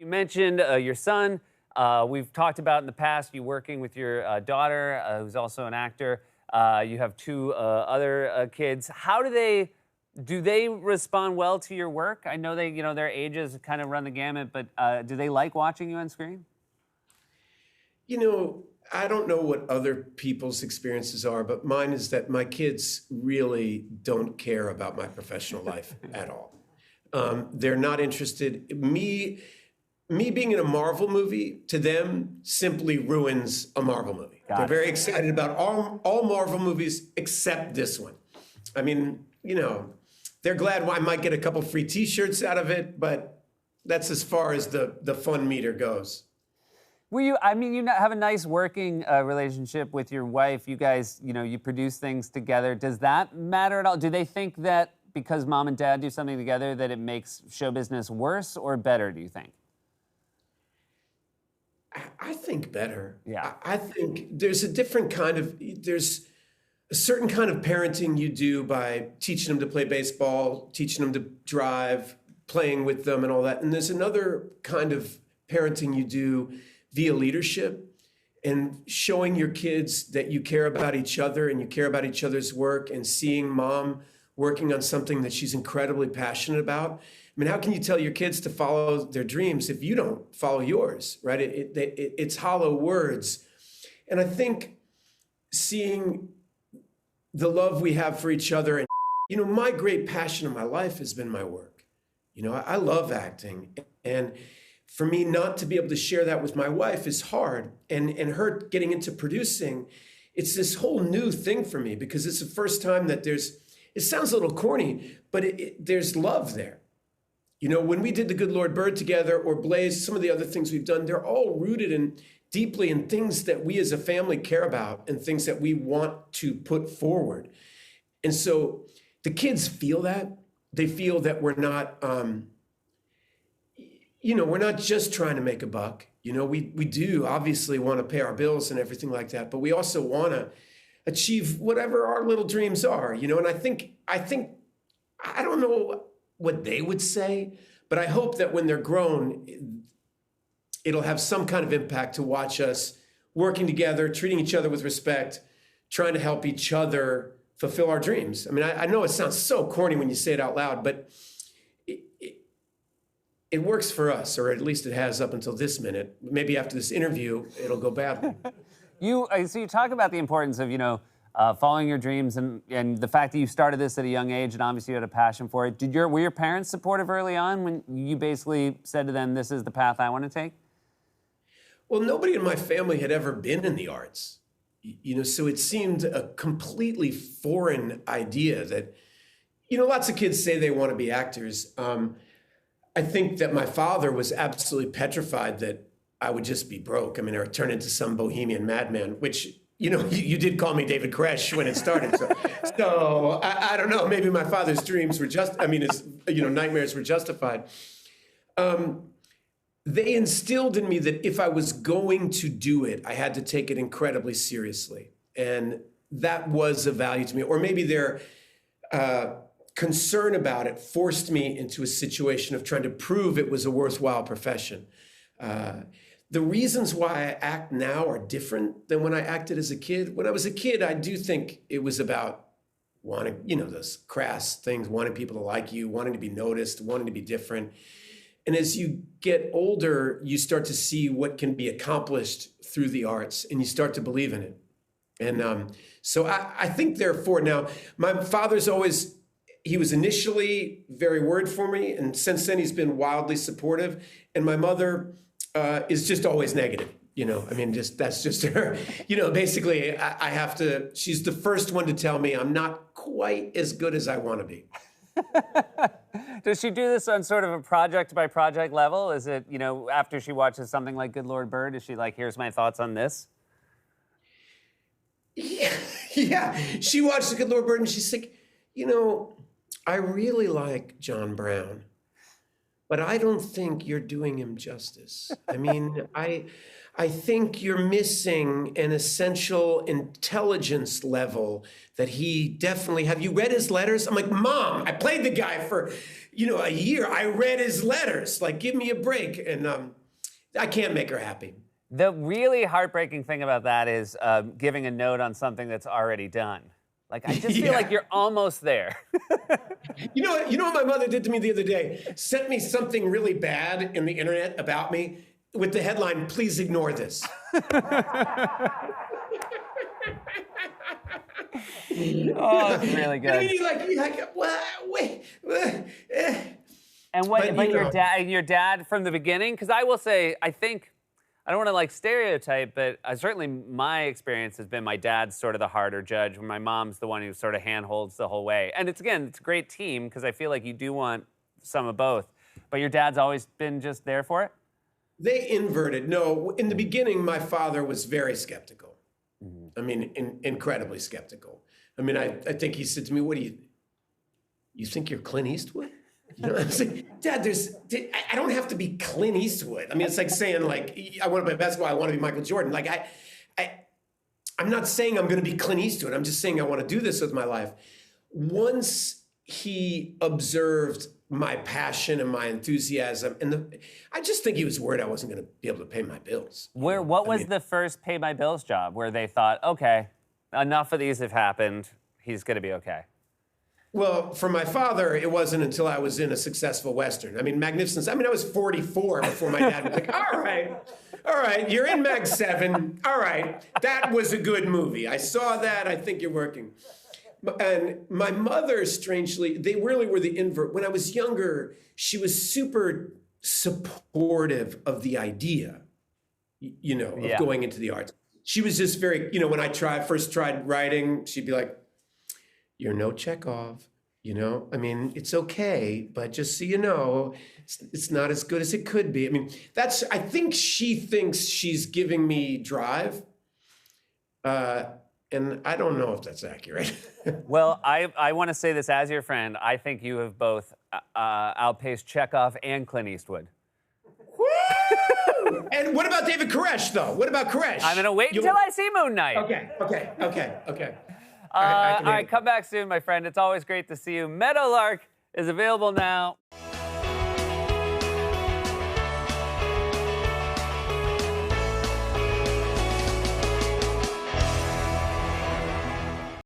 You mentioned your son. We've talked about in the past you working with your daughter, who's also an actor. You have two other kids. How do they respond well to your work? I know their ages kind of run the gamut, but do they like watching you on screen? You know, I don't know what other people's experiences are, but mine is that my kids really don't care about my professional life at all. They're not interested. Me being in a Marvel movie to them simply ruins a Marvel movie. They're very excited about all Marvel movies except this one. I mean, they're glad I might get a couple free T-shirts out of it, but that's as far as the fun meter goes. You have a nice working relationship with your wife. You guys, you produce things together. Does that matter at all? Do they think that because mom and dad do something together that it makes show business worse or better, do you think? I think better. Yeah. I think there's a certain kind of parenting you do by teaching them to play baseball, teaching them to drive, playing with them and all that. And there's another kind of parenting you do via leadership and showing your kids that you care about each other and you care about each other's work, and seeing mom working on something that she's incredibly passionate about. I mean, how can you tell your kids to follow their dreams if you don't follow yours, right? It's hollow words. And I think seeing the love we have for each other, and, my great passion in my life has been my work. I love acting. And for me not to be able to share that with my wife is hard. And her getting into producing, it's this whole new thing for me because it's the first time that it sounds a little corny, but there's love there. When we did The Good Lord Bird together, or Blaze, some of the other things we've done, they're all rooted deeply in things that we as a family care about and things that we want to put forward. And so the kids feel that. They feel that we're not, we're not just trying to make a buck. We do obviously want to pay our bills and everything like that, but we also want to achieve whatever our little dreams are, and I think, I don't know what they would say, but I hope that when they're grown, it'll have some kind of impact to watch us working together, treating each other with respect, trying to help each other fulfill our dreams. I mean, I know it sounds so corny when you say it out loud, but it works for us, or at least it has up until this minute. Maybe after this interview, it'll go badly. So you talk about the importance of, following your dreams and the fact that you started this at a young age and obviously you had a passion for it. Were your parents supportive early on when you basically said to them, this is the path I want to take? Well, nobody in my family had ever been in the arts, so it seemed a completely foreign idea that, lots of kids say they want to be actors. I think that my father was absolutely petrified that I would just be broke. I mean, or turn into some bohemian madman, which, you did call me David Koresh when it started. So I don't know, maybe my father's dreams were his nightmares were justified. They instilled in me that if I was going to do it, I had to take it incredibly seriously. And that was a value to me. Or maybe their concern about it forced me into a situation of trying to prove it was a worthwhile profession. The reasons why I act now are different than when I acted as a kid. When I was a kid, I do think it was about wanting, those crass things, wanting people to like you, wanting to be noticed, wanting to be different. And as you get older, you start to see what can be accomplished through the arts, and you start to believe in it. And so I think therefore now, my father's he was initially very worried for me, and since then he's been wildly supportive. And my mother is just always negative. That's just her. Basically I have to, she's the first one to tell me I'm not quite as good as I want to be. Does she do this on sort of a project by project level? Is it, after she watches something like Good Lord Bird, is she like, here's my thoughts on this? Yeah. She watched the Good Lord Bird and she's like, I really like John Brown, but I don't think you're doing him justice. I mean, I think you're missing an essential intelligence level that he definitely. Have you read his letters? I'm like, Mom, I played the guy for, a year. I read his letters. Like, give me a break. And I can't make her happy. The really heartbreaking thing about that is giving a note on something that's already done. Like, I just feel like you're almost there. You know what my mother did to me the other day? Sent me something really bad in the internet about me with the headline, "Please ignore this." Oh, it's really good. I mean, And what? But you your dad from the beginning, because I will say, I think I don't want to like stereotype, but certainly my experience has been my dad's sort of the harder judge, when my mom's the one who sort of handholds the whole way. And it's a great team, because I feel like you do want some of both. But your dad's always been just there for it. They inverted. No, in the beginning, my father was very skeptical. I mean, incredibly skeptical. I mean, I think he said to me, "What do you think you're Clint Eastwood?" You know, I'm saying, Dad, I don't have to be Clint Eastwood. I mean, it's like saying, like, I want to play basketball, I want to be Michael Jordan. Like, I'm not saying I'm going to be Clint Eastwood. I'm just saying I want to do this with my life. Once he observed my passion and my enthusiasm, and I just think he was worried I wasn't going to be able to pay my bills. What was the first pay my bills job where they thought, okay, enough of these have happened, he's going to be okay? Well, for my father, it wasn't until I was in a successful Western. I mean, Magnificent. I was 44 before my dad was like, all right, you're in Mag 7. All right, that was a good movie. I saw that. I think you're working. And my mother, strangely, they really were the invert. When I was younger, she was super supportive of the idea, of going into the arts. She was just very, when I first tried writing, she'd be like, "You're no Chekhov, I mean, it's okay, but just so you know, it's not as good as it could be." I mean, I think she thinks she's giving me drive. And I don't know if that's accurate. Well, I want to say this as your friend. I think you have both outpaced Chekhov and Clint Eastwood. Woo! And what about David Koresh, though? What about Koresh? I'm going to wait until I see Moon Knight. Okay. All right, come back soon, my friend. It's always great to see you. Meadowlark is available now.